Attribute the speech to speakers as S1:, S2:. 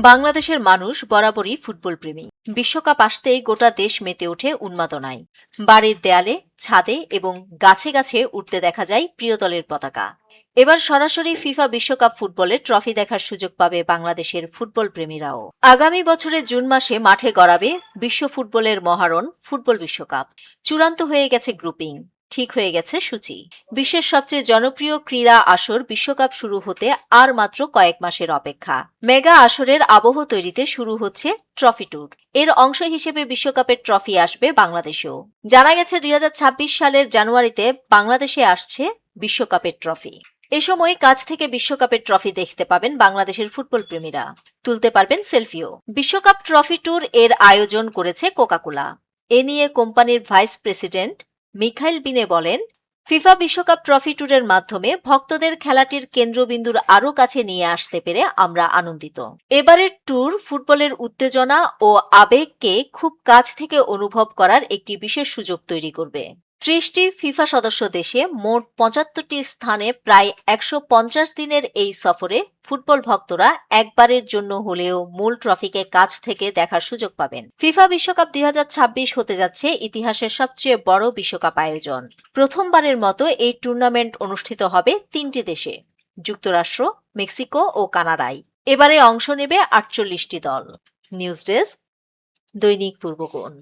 S1: বাংলাদেশের মানুষ বরাবরই ফুটবল প্রেমী। বিশ্বকাপ আসতেই গোটা দেশ মেতে ওঠে উন্মাদনায়। বাড়ির দেয়ালে, ছাদে এবং গাছে গাছে উঠতে দেখা যায় প্রিয় দলের পতাকা। এবার সরাসরি ফিফা বিশ্বকাপ ফুটবলের ট্রফি দেখার সুযোগ পাবে বাংলাদেশের ফুটবল প্রেমীরাও। আগামী বছরের জুন মাসে মাঠে গড়াবে বিশ্ব ফুটবলের মহারণ ফুটবল বিশ্বকাপ। চূড়ান্ত হয়ে গেছে গ্রুপিং, ঠিক হয়ে গেছে সূচি। বিশ্বের সবচেয়ে জনপ্রিয় ক্রীড়া আসর বিশ্বকাপ শুরু হতে আর মাত্র কয়েক মাসের অপেক্ষা। মেগা আসরের আবহ তৈরিতে শুরু হচ্ছে ট্রফি ট্যুর। এর অংশ হিসেবে বিশ্বকাপের ট্রফি আসবে বাংলাদেশেও। জানা গেছে ২০২৬ সালের জানুয়ারিতে বাংলাদেশে আসছে বিশ্বকাপের ট্রফি। এ সময় কাছ থেকে বিশ্বকাপের ট্রফি দেখতে পাবেন বাংলাদেশের ফুটবল প্রেমীরা, তুলতে পারবেন সেলফিও। বিশ্বকাপ ট্রফি ট্যুর এর আয়োজন করেছে কোকা-কোলা। এ নিয়ে কোম্পানির ভাইস প্রেসিডেন্ট মিখাইল বিনে বলেন, ফিফা বিশ্বকাপ ট্রফি ট্যুরের মাধ্যমে ভক্তদের খেলাটির কেন্দ্রবিন্দুর আরও কাছে নিয়ে আসতে পেরে আমরা আনন্দিত। এবারের ট্যুর ফুটবলের উত্তেজনা ও আবেগকে খুব কাছ থেকে অনুভব করার একটি বিশেষ সুযোগ তৈরি করবে। ৩০টি ফিফা সদস্য দেশে মোট ৭৫টি স্থানে প্রায় ১৫০ দিনের এই সফরে ফুটবল ভক্তরা একবারের জন্য হলেও মূল ট্রফিকে কাছ থেকে দেখার সুযোগ পাবেন। ফিফা বিশ্বকাপ ২০২৬ হতে যাচ্ছে ইতিহাসের সবচেয়ে বড় বিশ্বকাপ আয়োজন। প্রথমবারের মতো এই টুর্নামেন্ট অনুষ্ঠিত হবে ৩টি দেশে, যুক্তরাষ্ট্র, মেক্সিকো ও কানাডায়। এবারে অংশ নেবে ৪৮টি দল। নিউজ ডেস্ক, দৈনিক পূর্বকোণ।